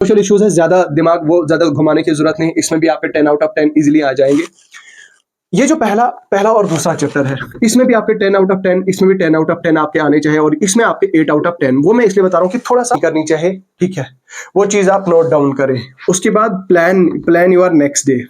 Social issues है, ज्यादा दिमाग वो ज्यादा घुमाने की जरूरत नहीं, इसमें भी आपके 10 आउट ऑफ 10 इजीली आ जाएंगे। ये जो पहला और दूसरा चैप्टर है, इसमें भी आपके 10 आउट ऑफ 10, इसमें भी 10 आउट ऑफ 10 आपके आने चाहिए, और इसमें आपके 8 आउट ऑफ 10। वो मैं इसलिए बता रहा हूँ कि थोड़ा सा करनी चाहिए, ठीक है, वो चीज आप नोट डाउन करें। उसके बाद प्लान योर नेक्स्ट डे।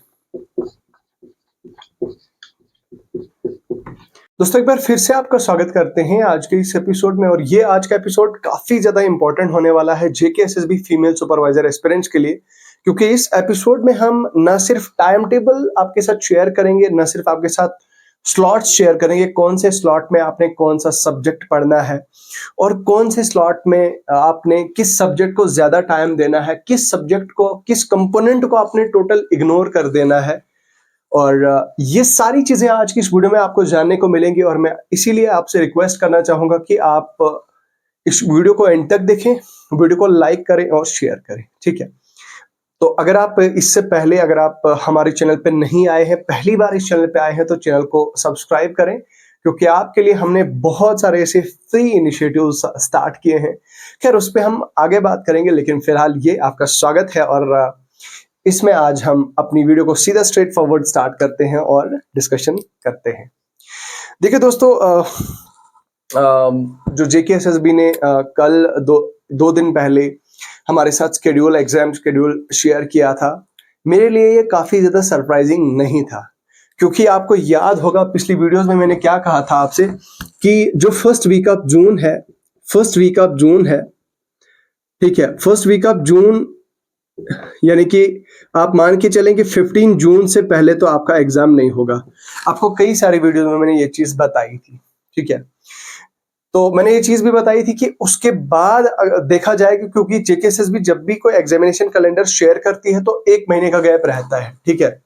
दोस्तों एक बार फिर से आपका स्वागत करते हैं आज के इस एपिसोड में, और ये आज का एपिसोड काफी ज्यादा इंपॉर्टेंट होने वाला है जेके एसएसबी फीमेल सुपरवाइजर एस्पिरेंट्स के लिए, क्योंकि इस एपिसोड में हम न सिर्फ टाइम टेबल आपके साथ शेयर करेंगे, न सिर्फ आपके साथ स्लॉट्स शेयर करेंगे, कौन से स्लॉट में आपने कौन सा सब्जेक्ट पढ़ना है और कौन से स्लॉट में आपने किस सब्जेक्ट को ज्यादा टाइम देना है, किस सब्जेक्ट को, किस कंपोनेंट को आपने टोटल इग्नोर कर देना है। और ये सारी चीजें आज की इस वीडियो में आपको जानने को मिलेंगी, और मैं इसीलिए आपसे रिक्वेस्ट करना चाहूंगा कि आप इस वीडियो को एंड तक देखें, वीडियो को लाइक करें और शेयर करें, ठीक है। तो अगर आप इससे पहले, अगर आप हमारे चैनल पे नहीं आए हैं, पहली बार इस चैनल पे आए हैं, तो चैनल को सब्सक्राइब करें, क्योंकि आपके लिए हमने बहुत सारे ऐसे फ्री इनिशिएटिव स्टार्ट किए हैं। खैर उस पर हम आगे बात करेंगे, लेकिन फिलहाल ये आपका स्वागत है, और इसमें आज हम अपनी वीडियो को सीधा स्ट्रेट फॉरवर्ड स्टार्ट करते हैं और डिस्कशन करते हैं। देखिए दोस्तों, जो जेकेएसएसबी ने कल दो दिन पहले हमारे साथ एग्जाम शेड्यूल शेयर किया था, मेरे लिए ये काफी ज्यादा सरप्राइजिंग नहीं था, क्योंकि आपको याद होगा पिछली वीडियोस में मैंने क्या कहा था आपसे कि जो फर्स्ट वीक ऑफ जून है, ठीक है, फर्स्ट वीक ऑफ जून, यानी कि आप मान के चलें कि 15 जून से पहले तो आपका एग्जाम नहीं होगा। आपको कई सारी वीडियोस में मैंने ये चीज बताई थी, ठीक है। तो मैंने ये चीज भी बताई थी कि उसके बाद देखा जाएगा, क्योंकि जेकेएसएसबी जब भी कोई एग्जामिनेशन कैलेंडर शेयर करती है तो 1 महीने का गैप रहता है, ठीक है।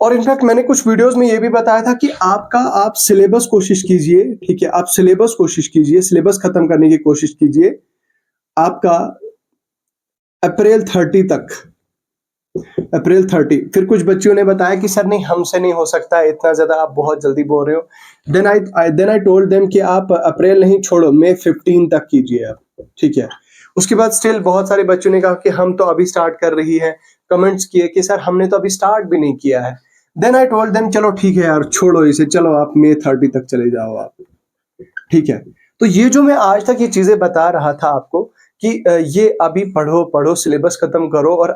और इनफैक्ट मैंने कुछ वीडियोस में ये भी बताया था कि आप सिलेबस कोशिश कीजिए, ठीक है, आप सिलेबस कोशिश कीजिए, सिलेबस खत्म करने की कोशिश कीजिए आपका अप्रैल 30। फिर कुछ बच्चों ने बताया कि सर नहीं, हमसे नहीं हो सकता इतना ज्यादा, आप बहुत जल्दी बोल रहे हो। देन आई टोल्ड देम कि आप अप्रैल नहीं, छोड़ो, मई 15 तक कीजिए आप, ठीक है। उसके बाद स्टिल बहुत सारे बच्चों ने कहा कि हम तो अभी स्टार्ट कर रही है, कमेंट्स किए कि सर हमने तो अभी स्टार्ट भी नहीं किया है। देन आई टोल्ड देम चलो ठीक है यार, छोड़ो इसे, चलो आप मई 30 तक चले जाओ आप, ठीक है। तो ये जो मैं आज तक ये चीजें बता रहा था आपको कि ये अभी पढ़ो, सिलेबस खत्म करो, और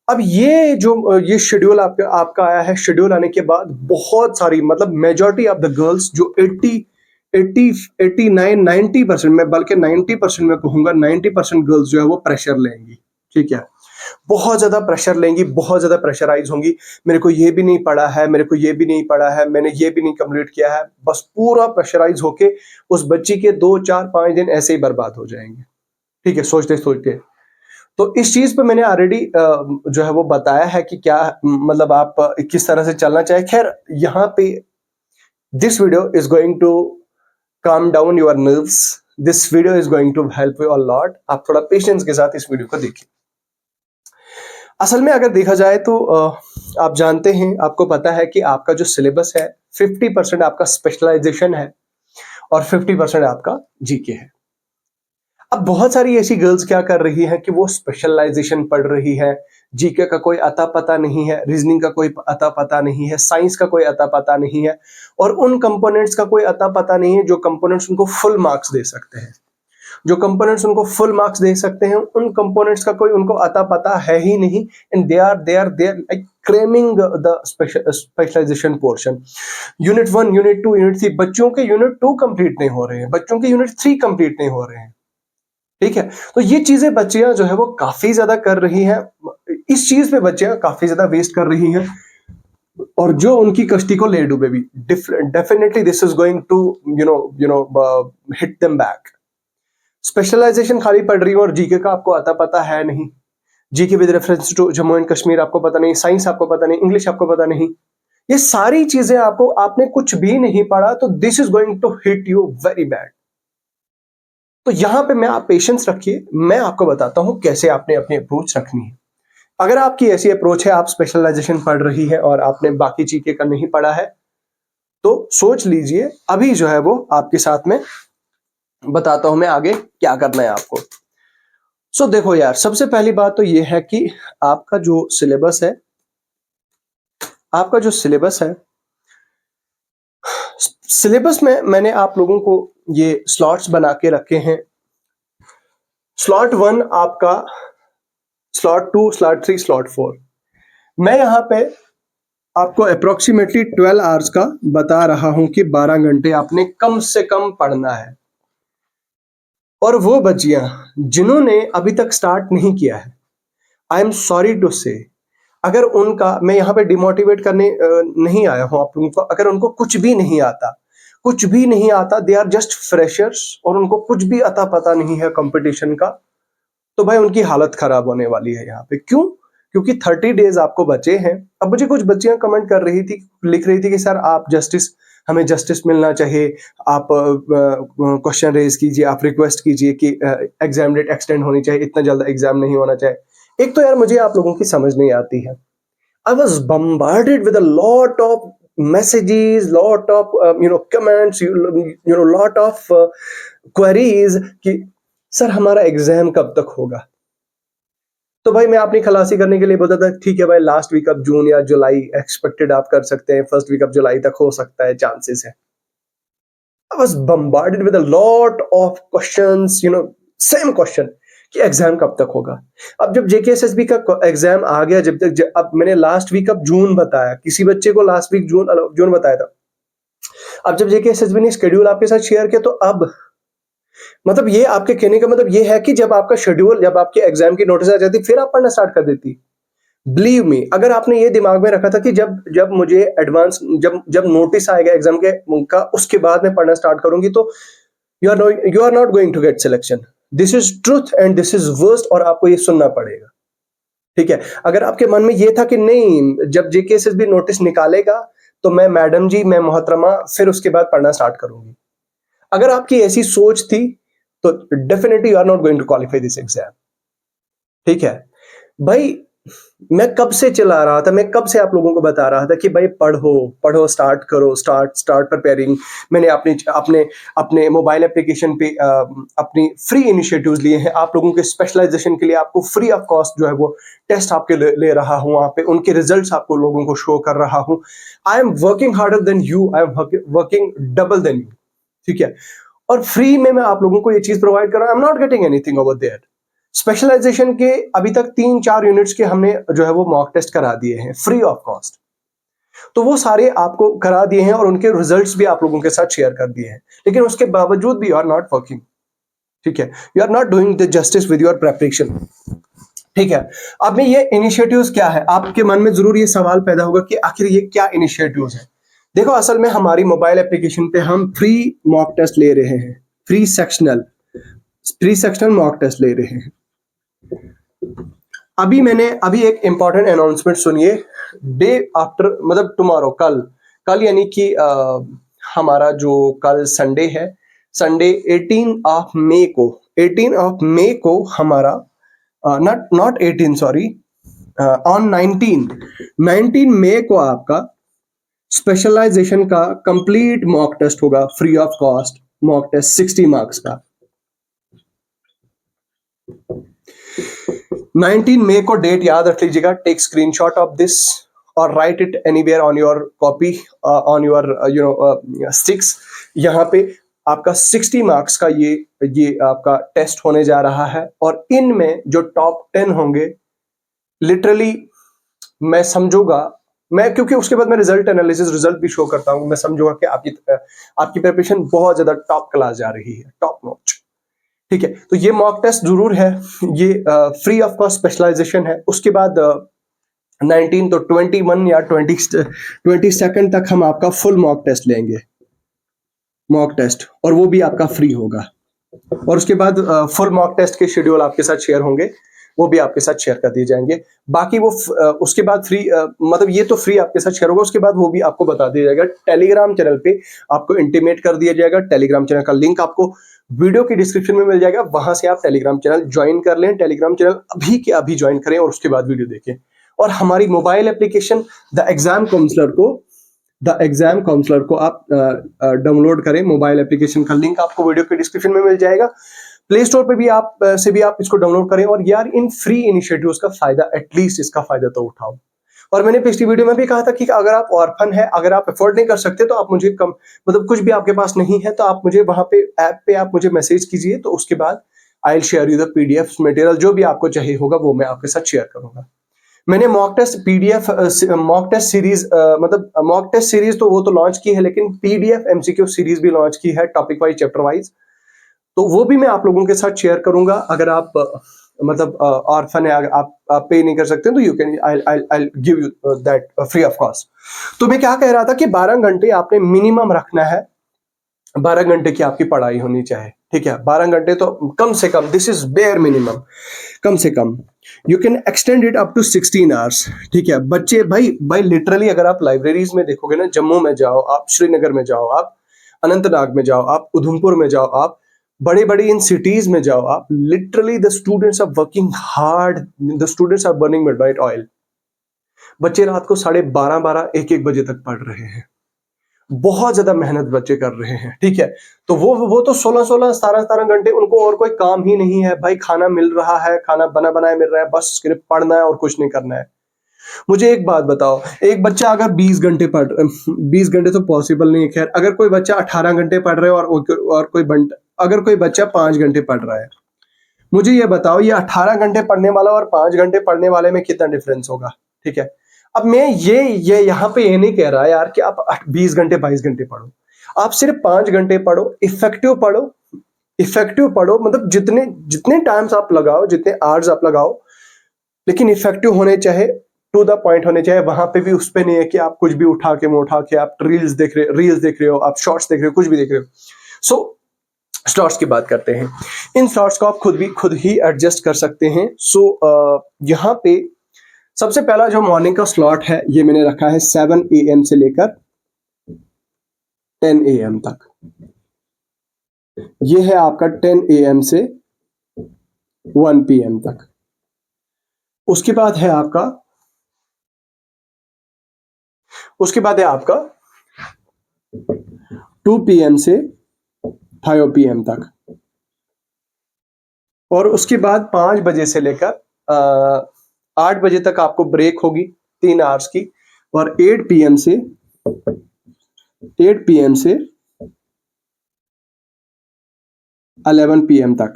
अब ये शेड्यूल आपका आया है। शेड्यूल आने के बाद बहुत सारी, मतलब मेजॉरिटी ऑफ द गर्ल्स जो 89-90%, मैं बल्कि 90% में कहूंगा, 90% गर्ल्स जो है वो प्रेशर लेंगी, ठीक है, बहुत ज्यादा प्रेशर लेंगी, बहुत ज्यादा प्रेशराइज होंगी। मेरे को ये भी नहीं पढ़ा है, मैंने ये भी नहीं कंप्लीट किया है, बस पूरा प्रेशराइज होके उस बच्ची के 2-4-5 दिन ऐसे ही बर्बाद हो जाएंगे, ठीक है, सोचते। तो इस चीज पे मैंने ऑलरेडी जो है वो बताया है कि क्या, मतलब आप किस तरह से चलना चाहिए। खैर यहाँ पे this video is going to calm down your nerves, this video is going to help you a lot. आप थोड़ा पेशेंस के साथ इस वीडियो को देखिए। असल में अगर देखा जाए तो आप जानते हैं, आपको पता है कि आपका जो सिलेबस है 50% आपका स्पेशलाइजेशन है और 50% आपका जीके है। अब बहुत सारी ऐसी गर्ल्स क्या कर रही हैं कि वो स्पेशलाइजेशन पढ़ रही है, जीके का कोई अता पता नहीं है, रीजनिंग का कोई अता पता नहीं है, साइंस का कोई अता पता नहीं है, और उन कंपोनेंट्स का कोई अता पता नहीं है जो कंपोनेंट्स उनको फुल मार्क्स दे सकते हैं। उन कंपोनेंट्स का कोई उनको अता पता है ही नहीं, and they are like cramming the specialization portion. Unit 1, unit 2, unit 3, बच्चों के यूनिट 2 कंप्लीट नहीं हो रहे हैं, बच्चों के यूनिट 3 कंप्लीट नहीं हो रहे हैं, ठीक है। तो ये चीजें बच्चियां जो है वो काफी ज्यादा कर रही हैं, इस चीज पे बच्चियां काफी ज्यादा वेस्ट कर रही हैं, और जो उनकी कश्ती को ले डूबे भी, definitely this is going to hit them back. Specialization खाली पढ़ रही हो और जीके का आपको आता पता है नहीं, GK with reference to Jammu and Kashmir आपको पता नहीं, साइंस आपको पता नहीं, इंग्लिश आपको पता नहीं, ये सारी चीजें आपने कुछ भी नहीं पढ़ा, तो this is going to hit you very bad. तो यहां पे मैं, आप पेशेंस रखिए, मैं आपको बताता हूं कैसे आपने अपनी अप्रोच रखनी है। अगर आपकी ऐसी अप्रोच है, आप स्पेशलाइजेशन पढ़ रही है और आपने बाकी जीके का नहीं पढ़ा है, तो सोच लीजिए, अभी जो है वो आपके साथ में बताता हूं मैं आगे क्या करना है आपको। सो देखो यार, सबसे पहली बात तो ये है कि आपका जो सिलेबस है, आपका जो सिलेबस है, सिलेबस में मैंने आप लोगों को ये स्लॉट्स बना के रखे हैं। स्लॉट 1 आपका, स्लॉट 2, स्लॉट 3, स्लॉट 4। मैं यहाँ पे आपको अप्रोक्सीमेटली 12 आवर्स का बता रहा हूं कि 12 घंटे आपने कम से कम पढ़ना है। और वो बच्चियां जिन्होंने अभी तक स्टार्ट नहीं किया है, आई एम सॉरी टू से, अगर उनका, मैं यहाँ पे डिमोटिवेट करने नहीं आया हूं आप लोगों को, अगर उनको कुछ भी नहीं आता, कुछ भी नहीं आता, दे आर जस्ट फ्रेशर्स और उनको कुछ भी अता पता नहीं है कंपटीशन का, तो भाई उनकी हालत खराब होने वाली है यहाँ पे। क्यों? क्योंकि 30 डेज आपको बचे हैं। अब मुझे कुछ बच्चियां कमेंट कर रही थी, लिख रही थी कि सर आप जस्टिस, हमें जस्टिस मिलना चाहिए, आप क्वेश्चन रेज कीजिए, आप रिक्वेस्ट कीजिए कि एग्जाम डेट एक्सटेंड होनी चाहिए, इतना जल्द एग्जाम नहीं होना चाहिए। एक तो यार मुझे आप लोगों की समझ नहीं आती है। I was bombarded with a lot of messages, lot of comments, lot of queries कि सर हमारा एग्जाम कब तक होगा। तो भाई मैं अपनी खलासी करने के लिए बोलता था ठीक है भाई, लास्ट वीक ऑफ जून या जुलाई एक्सपेक्टेड आप कर सकते हैं, फर्स्ट वीक ऑफ जुलाई तक हो सकता है, चांसेस है। I was bombarded with a lot of questions, same question कि एग्जाम कब तक होगा। अब जब जेकेएसएसबी का एग्जाम आ गया, अब मैंने लास्ट वीक ऑफ जून बताया, किसी बच्चे को लास्ट वीक जून बताया था। अब जब जेकेएसएसबी ने शेड्यूल आपके साथ शेयर किया, तो अब मतलब ये आपके कहने का मतलब ये है कि जब आपका शेड्यूल, जब आपके एग्जाम की नोटिस आ जाती, फिर आप पढ़ना स्टार्ट कर देती। बिलीव मी, अगर आपने ये दिमाग में रखा था कि जब मुझे एडवांस, जब नोटिस आएगा एग्जाम के का, उसके बाद मैं पढ़ना स्टार्ट करूंगी, तो you are not going to get selection. This is truth and this is worst, और आपको ये सुनना पड़ेगा, ठीक है। अगर आपके मन में ये था कि नहीं, जब जेकेएसएसबी नोटिस निकालेगा तो मैं मैडम जी, मैं मोहतरमा, फिर उसके बाद पढ़ना स्टार्ट करूंगी, अगर आपकी ऐसी सोच थी, तो definitely you are not going to qualify this exam, ठीक है भाई। मैं कब से चला रहा था, मैं कब से आप लोगों को बता रहा था कि भाई पढ़ो पढ़ो, स्टार्ट करो, स्टार्ट प्रिपेयरिंग। मैंने अपने अपने अपने मोबाइल एप्लीकेशन पे अपनी फ्री इनिशिएटिव्स लिए हैं आप लोगों के स्पेशलाइजेशन के लिए। आपको फ्री ऑफ कॉस्ट जो है वो टेस्ट आपके ले रहा हूं, वहां पे उनके रिजल्ट्स आपको लोगों को शो कर रहा हूं। I am working harder than you, I am working double than you, ठीक है। और फ्री में मैं आप लोगों को ये चीज प्रोवाइड कर रहा हूं। I am not getting anything over there. Specialization के अभी तक 3-4 यूनिट्स के हमने जो है वो मॉक टेस्ट करा दिए हैं फ्री ऑफ कॉस्ट, तो वो सारे आपको करा दिए हैं और उनके रिजल्ट्स भी आप लोगों के साथ शेयर कर दिए हैं। लेकिन उसके बावजूद भी यू आर नॉट वर्किंग, ठीक है, you are not doing the justice with your preparation, ठीक है। अब में ये इनिशिएटिव्स क्या है, आपके मन में जरूर ये सवाल पैदा होगा कि आखिर ये क्या इनिशिएटिव्स है। देखो, असल में हमारी मोबाइल एप्लीकेशन पे हम फ्री मॉक टेस्ट ले रहे हैं, फ्री सेक्शनल मॉक टेस्ट ले रहे हैं। अभी एक इंपॉर्टेंट अनाउंसमेंट सुनिए। डे आफ्टर, मतलब टुमारो, कल यानी कि हमारा जो कल संडे है, संडे 18 ऑफ मई को हमारा नॉट 18, सॉरी, ऑन 19 मई को आपका स्पेशलाइजेशन का कंप्लीट मॉक टेस्ट होगा, free of cost mock test 60 marks का। 19 मई को डेट याद रख लीजिएगा। टेक स्क्रीनशॉट ऑफ दिस और write it anywhere on your copy, on your sticks. यहाँ पे आपका 60 मार्क्स का ये आपका टेस्ट होने जा रहा है, और इनमें जो टॉप 10 होंगे, लिटरली मैं समझूंगा, मैं, क्योंकि उसके बाद मैं रिजल्ट एनालिसिस, रिजल्ट भी शो करता हूं, मैं समझूंगा कि आपकी प्रिपरेशन बहुत ज्यादा टॉप क्लास जा रही है, टॉप नॉच, ठीक है। तो ये मॉक टेस्ट जरूर है, ये फ्री ऑफ कॉस्ट स्पेशलाइजेशन है। उसके बाद 19 तो 21 या 22 तक हम आपका फुल मॉक टेस्ट लेंगे, मॉक टेस्ट, और वो भी आपका फ्री होगा। और उसके बाद फुल मॉक टेस्ट के शेड्यूल आपके साथ शेयर होंगे, वो भी आपके साथ शेयर कर दिए जाएंगे। बाकी वो उसके बाद फ्री, मतलब ये तो फ्री आपके साथ शेयर होगा, उसके बाद वो भी आपको बता दिया जाएगा। टेलीग्राम चैनल पे आपको इंटीमेट कर दिया जाएगा। टेलीग्राम चैनल का लिंक आपको वीडियो की डिस्क्रिप्शन में मिल जाएगा, वहां से आप टेलीग्राम चैनल ज्वाइन कर लें। टेलीग्राम चैनल अभी के अभी ज्वाइन करें और उसके बाद वीडियो देखें। और हमारी mobile application the exam counsellor को आप डाउनलोड करें। मोबाइल एप्लीकेशन का लिंक आपको वीडियो के डिस्क्रिप्शन में मिल जाएगा। प्ले स्टोर पे भी आप से भी आप इसको डाउनलोड करें और यार इन फ्री इनिशिएटिव्स का फायदा, एटलीस्ट इसका फायदा तो उठाओ। और मैंने पिछली वीडियो में भी कहा था कि अगर आप ऑर्फन है, अगर आप अफोर्ड नहीं कर सकते तो आप मुझे कम, मतलब कुछ भी आपके पास नहीं है तो आप मुझे वहां पे ऐप पे आप मुझे मैसेज कीजिए, तो उसके बाद I will share you the PDF material, जो भी आपको चाहिए होगा वो मैं आपके साथ शेयर करूंगा। मैंने mock test PDF mock test series मतलब मॉक टेस्ट सीरीज तो वो तो लॉन्च की है, लेकिन पीडीएफ एमसीक्यू सीरीज भी लॉन्च की है, टॉपिक वाइज, चैप्टर वाइज, तो वो भी मैं आप लोगों के साथ शेयर करूंगा। अगर आप मतलब ऑर्फन है, अगर आप पे नहीं कर सकते तो you can, I give you that free of cost. तो मैं क्या कह रहा था कि 12 घंटे आपने मिनिमम रखना है, 12 घंटे की आपकी पढ़ाई होनी चाहिए, ठीक है। 12 घंटे तो कम से कम, दिस इज बेयर मिनिमम, कम से कम। You can extend it up to 16 hours, ठीक है। बच्चे भाई लिटरली अगर आप लाइब्रेरीज में देखोगे ना, जम्मू में जाओ आप, श्रीनगर में जाओ आप, अनंतनाग में जाओ आप, उधमपुर में जाओ आप, बड़े बड़े इन सिटीज में जाओ आप, literally the students are working hard, the students are burning midnight oil. बच्चे रात को 12:30 1-1 बजे तक पढ़ रहे हैं, बहुत ज्यादा मेहनत बच्चे कर रहे हैं, ठीक है। तो वो तो 16-16 17-17 घंटे उनको और कोई काम ही नहीं है भाई, खाना मिल रहा है, खाना बना बनाया मिल रहा है, बस सिर्फ पढ़ना है और कुछ नहीं करना है। मुझे एक बात बताओ, एक बच्चा अगर 20 घंटे पढ़ 20 घंटे तो पॉसिबल नहीं है, खैर अगर कोई बच्चा 18 घंटे पढ़ रहा है और अगर कोई बच्चा 5 घंटे पढ़ रहा है, मुझे ये बताओ ये 18 घंटे पढ़ने वाला और 5 घंटे पढ़ने वाले में कितना डिफरेंस होगा, ठीक है। अब मैं ये यहाँ पे ये नहीं कह रहा यार कि आप 20 घंटे 22 घंटे पढ़ो, आप सिर्फ 5 घंटे पढ़ो, इफेक्टिव पढ़ो, इफेक्टिव पढ़ो, मतलब जितने जितने टाइम्स आप लगाओ, जितने आवर्स आप लगाओ, लेकिन इफेक्टिव होने चाहे, टू द पॉइंट होने चाहिए। वहां पे भी उस पे नहीं है कि आप कुछ भी उठा के आप रील्स देख रहे हो, आप शॉर्ट्स देख रहे हो, कुछ भी देख रहे हो। सो स्लॉट्स की बात करते हैं, इन स्लॉट्स को आप खुद ही एडजस्ट कर सकते हैं। सो यहाँ पे सबसे पहला जो मॉर्निंग का स्लॉट है, ये मैंने रखा है 7 AM से लेकर 10 AM तक। ये है आपका 10 AM से 1 PM तक। उसके बाद है आपका 2 PM से 5 PM तक, और उसके बाद 5 बजे से लेकर 8 बजे तक आपको ब्रेक होगी 3 आवर्स की, और 8 PM से 11 PM तक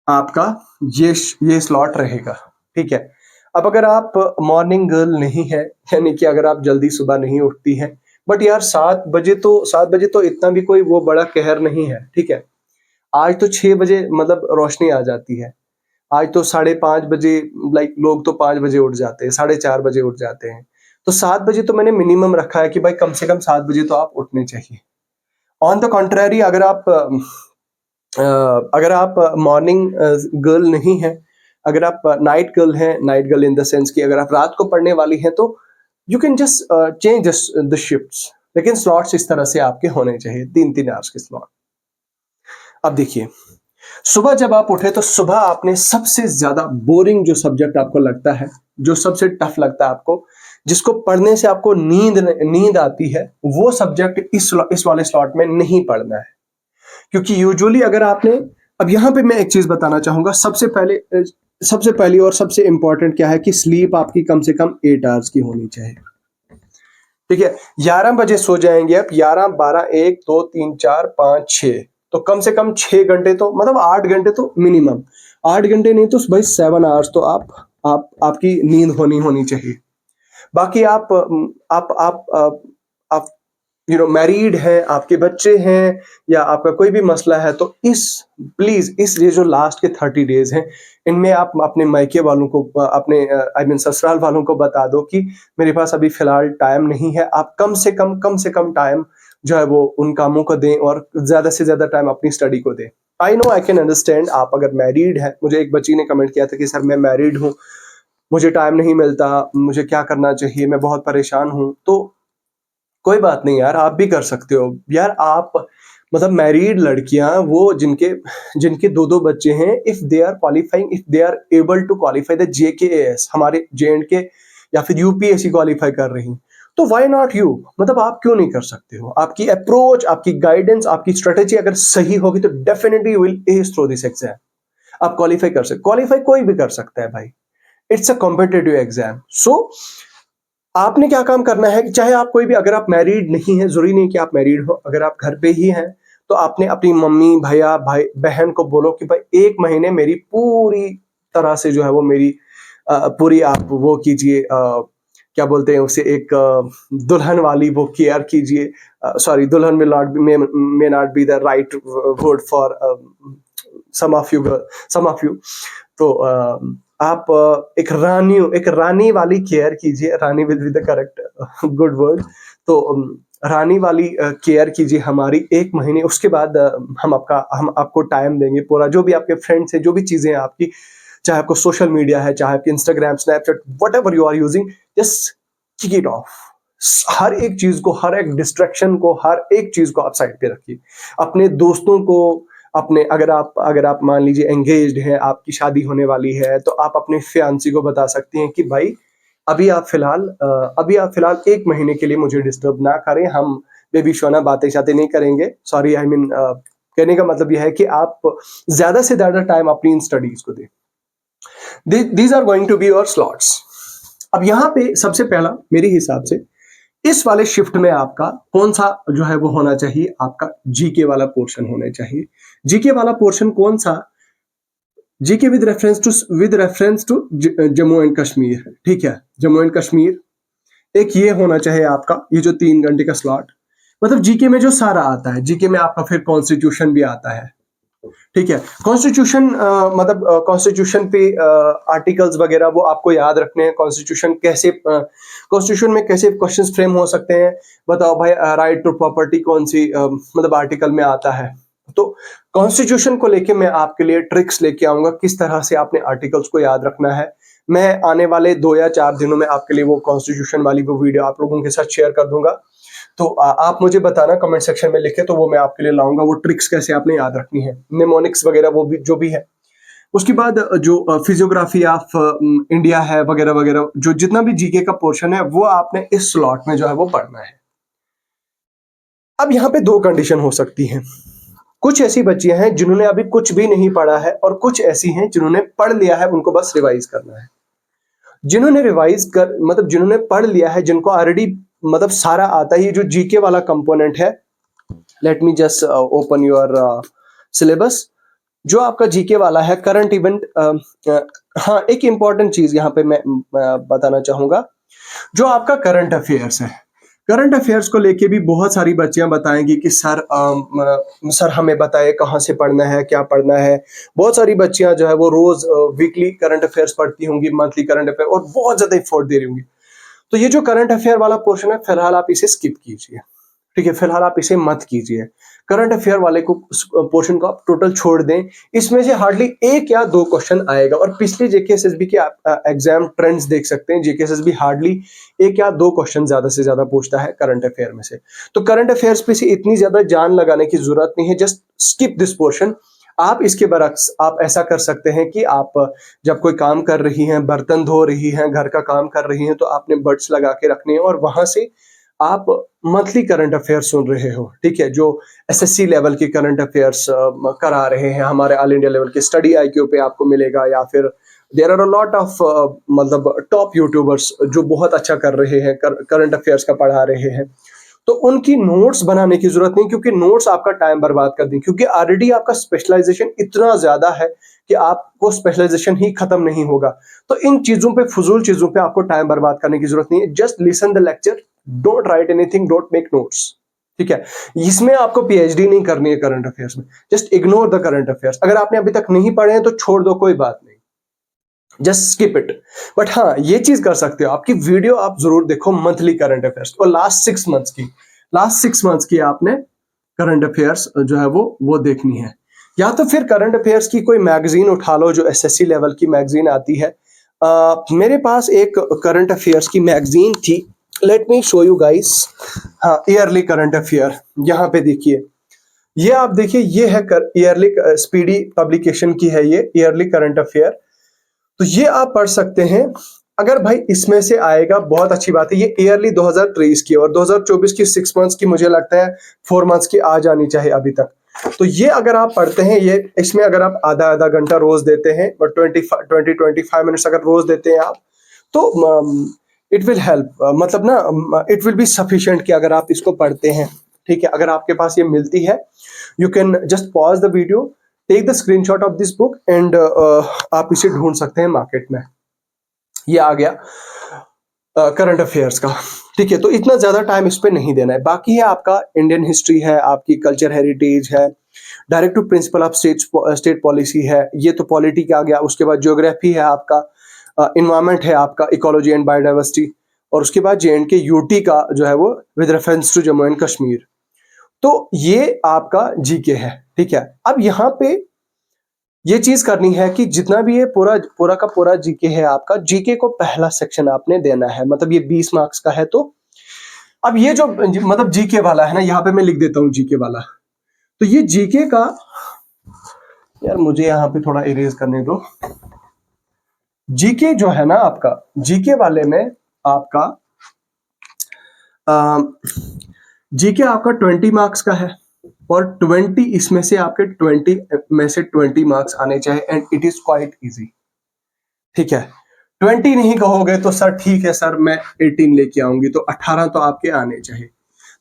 आपका ये स्लॉट रहेगा, ठीक है। अब अगर आप मॉर्निंग गर्ल नहीं है, यानी कि अगर आप जल्दी सुबह नहीं उठती हैं, बट यार 7 बजे तो इतना भी कोई वो बड़ा कहर नहीं है, ठीक है। आज तो 6 बजे मतलब रोशनी आ जाती है, आज तो 5:30 बजे, लाइक लोग तो 5 बजे उठ जाते हैं, 4:30 बजे उठ जाते हैं। तो 7 बजे तो मैंने मिनिमम रखा है कि भाई कम से कम 7 बजे तो आप उठने चाहिए। ऑन द कॉन्ट्रेरी, अगर आप मॉर्निंग गर्ल नहीं है, अगर आप नाइट गर्ल हैं, night girl in the sense कि अगर आप रात को पढ़ने वाली हैं, तो you can just change the shifts, लेकिन स्लॉट्स इस तरह से आपके होने चाहिए, 3-3 आवर्स के स्लॉट। अब देखिए, सुबह जब आप उठे तो सुबह आपने सबसे ज्यादा बोरिंग जो सब्जेक्ट आपको लगता है, जो सबसे टफ लगता है आपको, जिसको पढ़ने से आपको नींद आती है, वो सब्जेक्ट इस वाले स्लॉट में नहीं पढ़ना है। क्योंकि यूजुअली अगर आपने, अब यहां पे मैं एक चीज बताना चाहूंगा, सबसे पहली और सबसे इंपॉर्टेंट क्या है कि स्लीप आपकी कम से कम 8 आवर्स की होनी चाहिए, ठीक है। 11 बजे सो जाएंगे आप, 11, 12, 1, 2, 3, 4, 5, 6, तो कम से कम 6 घंटे तो, मतलब 8 घंटे तो मिनिमम, 8 घंटे नहीं तो भाई 7 आवर्स तो आपकी नींद होनी चाहिए। बाकी आप मैरिड है, आपके बच्चे हैं, या आपका कोई भी मसला है, तो प्लीज ये जो लास्ट के 30 डेज हैं, इनमें आप अपने मायके वालों को, अपने ससुराल वालों को बता दो कि मेरे पास अभी फिलहाल टाइम नहीं है। आप कम से कम टाइम जो है वो उन कामों को दें, और ज्यादा से ज्यादा टाइम अपनी स्टडी को दें। I know, I can understand, आप अगर मैरिड है, मुझे एक बच्ची ने कमेंट किया था कि सर मैं मैरिड हूँ, मुझे टाइम नहीं मिलता, मुझे क्या करना चाहिए, मैं बहुत परेशान हूँ। तो कोई बात नहीं यार, आप भी कर सकते हो यार। आप मतलब मैरिड लड़कियां, वो जिनके 2-2 बच्चे हैं, if they are qualifying, if they are able to qualify the JKAS, हमारे JNK या फिर UPSC क्वालिफाई कर रही, तो व्हाई नॉट यू, मतलब आप क्यों नहीं कर सकते हो? आपकी अप्रोच, आपकी गाइडेंस, आपकी स्ट्रेटेजी अगर सही होगी तो definitely you will S through this exam. आप क्वालिफाई कर सकते, क्वालिफाई कोई भी कर सकता है भाई, इट्स अ कॉम्पिटेटिव एग्जाम। सो आपने क्या काम करना है कि चाहे आप कोई भी, अगर आप मैरिड नहीं है, जरूरी नहीं कि आप मैरिड हो, अगर आप घर पे ही हैं तो आपने अपनी मम्मी, भैया, भाई बहन को बोलो कि भाई 1 महीने मेरी पूरी तरह से जो है वो मेरी पूरी आप वो कीजिए, क्या बोलते हैं उसे, एक दुल्हन वाली वो केयर कीजिए। सॉरी, दुल्हन may not be the right word for some of you some of you। तो आप एक रानी वाली केयर कीजिए, rani will be the correct good word. तो रानी वाली केयर कीजिए हमारी 1 महीने, उसके बाद हम आपको टाइम देंगे पूरा, जो भी आपके फ्रेंड्स हैं, जो भी चीजें हैं आपकी, चाहे आपको सोशल मीडिया है, चाहे आपकी Instagram, Snapchat, whatever you are using, just kick it off. हर एक चीज को, हर एक डिस्ट्रैक्शन को, हर एक चीज को आप साइड पे रखिए। अपने दोस्तों को, अपने अगर आप मान लीजिए एंगेज्ड हैं, आपकी शादी होने वाली है, तो आप अपने फियांसी को बता सकती हैं कि भाई अभी आप फिलहाल 1 महीने के लिए मुझे डिस्टर्ब ना करें, हम बेबी शोना बातें शातें नहीं करेंगे। सॉरी, आई मीन कहने का मतलब यह है कि आप ज्यादा से ज्यादा टाइम अपनी इन स्टडीज को दें। These are going to be your slots। अब यहाँ पे सबसे पहला मेरे हिसाब से इस वाले शिफ्ट में आपका कौन सा जो है वो होना चाहिए, आपका जीके वाला पोर्शन होना चाहिए। जीके वाला पोर्शन कौन सा? GK with reference to Jammu and Kashmir, ठीक है, जम्मू एंड कश्मीर एक ये होना चाहिए आपका, ये जो 3 घंटे का स्लॉट। मतलब जीके में जो सारा आता है, जीके में आपका फिर कॉन्स्टिट्यूशन भी आता है, ठीक है। कॉन्स्टिट्यूशन मतलब कॉन्स्टिट्यूशन पे आर्टिकल्स वगैरह वो आपको याद रखने हैं। कॉन्स्टिट्यूशन में कैसे क्वेश्चंस फ्रेम हो सकते हैं, बताओ भाई। राइट टू प्रॉपर्टी कौन सी मतलब आर्टिकल में आता है। तो कॉन्स्टिट्यूशन को लेके मैं आपके लिए ट्रिक्स लेके आऊंगा, किस तरह से आपने आर्टिकल्स को याद रखना है। मैं आने वाले 2 या 4 दिनों में आपके लिए वो कॉन्स्टिट्यूशन वाली वो वीडियो आप लोगों के साथ शेयर कर दूंगा। तो आप मुझे बताना कमेंट सेक्शन में लिखे, तो वो मैं आपके लिए लाऊंगा, वो ट्रिक्स कैसे आपने याद रखनी है, निमोनिक्स वगैरह वो भी जो भी है। उसके बाद जो फिजियोग्राफी ऑफ इंडिया है वगैरह वगैरह, जो जितना भी जीके का पोर्शन है वो आपने इस स्लॉट में जो है वो पढ़ना है। अब यहाँ पे 2 कंडीशन हो सकती हैं। कुछ ऐसी बच्चियां हैं जिन्होंने अभी कुछ भी नहीं पढ़ा है, और कुछ ऐसी हैं जिन्होंने पढ़ लिया है, उनको बस रिवाइज करना है। जिन्होंने पढ़ लिया है, जिनको ऑलरेडी मतलब सारा आता है, ये जो जीके वाला कंपोनेंट है, let me just open your syllabus. जो आपका जीके वाला है करंट इवेंट, हाँ एक इंपॉर्टेंट चीज यहाँ पे मैं बताना चाहूंगा, जो आपका करंट अफेयर्स है। करंट अफेयर्स को लेके भी बहुत सारी बच्चियां बताएंगी कि सर हमें बताए कहाँ से पढ़ना है, क्या पढ़ना है। बहुत सारी बच्चियां जो है वो रोज वीकली करंट अफेयर्स पढ़ती होंगी, मंथली करंट अफेयर, और बहुत ज्यादा एफर्ट दे रही होंगी। तो ये जो करंट अफेयर वाला पोर्शन है, फिलहाल आप इसे स्किप कीजिए, ठीक है, फिलहाल आप इसे मत कीजिए। करंट अफेयर वाले को पोर्शन को आप टोटल छोड़ दें। इसमें से हार्डली 1 या 2 क्वेश्चन आएगा, और पिछले जेकेएसएसबी के आप एग्जाम ट्रेंड्स देख सकते हैं। जेकेएसएसबी हार्डली 1 या 2 क्वेश्चन ज्यादा से ज्यादा पूछता है करंट अफेयर में से। तो करंट अफेयर्स पे से इतनी ज्यादा जान लगाने की जरूरत नहीं है, जस्ट स्किप दिस पोर्शन। आप इसके बरक्स आप ऐसा कर सकते हैं कि आप जब कोई काम कर रही हैं, बर्तन धो रही हैं, घर का काम कर रही हैं, तो आपने बड्स लगा के रखने हैं, और वहां से आप मंथली करंट अफेयर सुन रहे हो, ठीक है, जो एसएससी लेवल के करंट अफेयर्स करा रहे हैं, हमारे ऑल इंडिया लेवल के स्टडी आईक्यू पे आपको मिलेगा, या फिर there are a lot of मतलब टॉप यूट्यूबर्स जो बहुत अच्छा कर रहे हैं, करंट अफेयर्स का पढ़ा रहे हैं। तो उनकी नोट्स बनाने की जरूरत नहीं, क्योंकि नोट्स आपका टाइम बर्बाद कर देंगे, क्योंकि ऑलरेडी आपका स्पेशलाइजेशन इतना ज्यादा है कि आपको स्पेशलाइजेशन ही खत्म नहीं होगा। तो इन चीजों पे, फजूल चीजों पे आपको टाइम बर्बाद करने की जरूरत नहीं है। Just listen the lecture, don't write anything, don't make notes, ठीक है। इसमें आपको पीएचडी नहीं करनी है करंट अफेयर्स में, just ignore the current affairs. अगर आपने अभी तक नहीं पढ़े हैं तो छोड़ दो, कोई बात नहीं, जस्ट स्किप इट। बट हाँ, ये चीज कर सकते हो, आपकी वीडियो आप जरूर देखो मंथली करंट अफेयर्स, और लास्ट 6 मंथ्स की आपने करंट अफेयर्स जो है वो देखनी है। या तो फिर करंट अफेयर्स की कोई मैगजीन उठा लो, जो एसएससी लेवल की मैगजीन आती है। मेरे पास एक करंट अफेयर्स की मैगजीन थी, let me show you guys. हाँ, ईयरली करंट अफेयर, यहाँ पे देखिए, ये आप देखिए, ये है ईयरली, स्पीडी पब्लिकेशन की है ये ईयरली करंट अफेयर। तो ये आप पढ़ सकते हैं। अगर भाई इसमें से आएगा बहुत अच्छी बात है। ये ईयरली 2023 की और 2024 की 6 मंथ्स की मुझे लगता है 4 मंथ्स की आ जानी चाहिए अभी तक। तो ये अगर आप पढ़ते हैं, ये इसमें अगर आप आधा आधा घंटा रोज देते हैं और 25 मिनट्स अगर रोज देते हैं आप, तो इट विल हेल्प, मतलब ना इट विल बी सफिशिएंट कि अगर आप इसको पढ़ते हैं, ठीक है। अगर आपके पास ये मिलती है, you can just pause the video, take the screenshot of this book and आप इसे ढूंढ सकते हैं मार्केट में। ये आ गया करंट अफेयर्स का, ठीक है। तो इतना ज्यादा टाइम इस पे नहीं देना है। बाकी है आपका इंडियन हिस्ट्री है, आपकी कल्चर हेरिटेज है, directive principle of state policy है, ये तो पॉलिटी का आ गया। उसके बाद ज्योग्राफी है आपका, इन्वायरमेंट है आपका, इकोलॉजी एंड बायोडाइवर्सिटी, और उसके बाद JNK UT का जो है वो with reference to Jammu and Kashmir. तो ये आपका जीके है, ठीक है। अब यहाँ पे ये चीज करनी है कि जितना भी ये पूरा का पूरा जीके है आपका, जीके को पहला सेक्शन आपने देना है, मतलब ये 20 मार्क्स का है। तो अब ये जो मतलब जीके वाला है ना, यहाँ पे मैं लिख देता हूँ जीके वाला। तो ये जीके का, यार मुझे यहाँ पे थोड़ा इरेज करने दो। जीके जो है ना आपका, जीके वाले में आपका जीके आपका 20 मार्क्स का है और 20 इसमें से आपके 20 में से 20 मार्क्स आने चाहिए and it is quite easy, ठीक है। 20 नहीं कहोगे तो सर ठीक है सर मैं 18 लेके आऊंगी, तो 18 तो आपके आने चाहिए।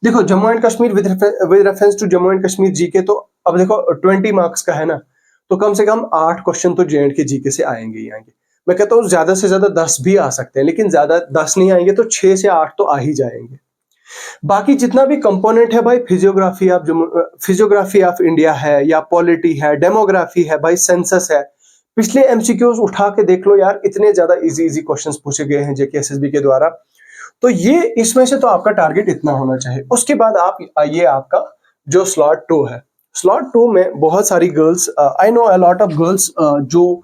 देखो Jammu and Kashmir with reference to Jammu and Kashmir GK, तो अब देखो 20 मार्क्स का है ना, तो कम से कम 8 क्वेश्चन तो JNK जीके से आएंगे ही आएंगे। मैं कहता हूँ ज्यादा से ज्यादा 10 भी आ सकते हैं, लेकिन ज्यादा 10 नहीं आएंगे तो 6 से 8 तो आ ही जाएंगे। बाकी जितना भी कंपोनेंट है भाई, फिजियोग्राफी ऑफ इंडिया है या पॉलिटी है, डेमोग्राफी है भाई, सेंसस है, पिछले MCQs उठा के देख लो यार, इतने ज्यादा इजी क्वेश्चंस पूछे गए हैं JK SSB के द्वारा। तो ये इसमें से तो आपका टारगेट इतना होना चाहिए। उसके बाद आप ये आपका जो स्लॉट 2 है, स्लॉट 2 में बहुत सारी girls, I know a lot of girls जो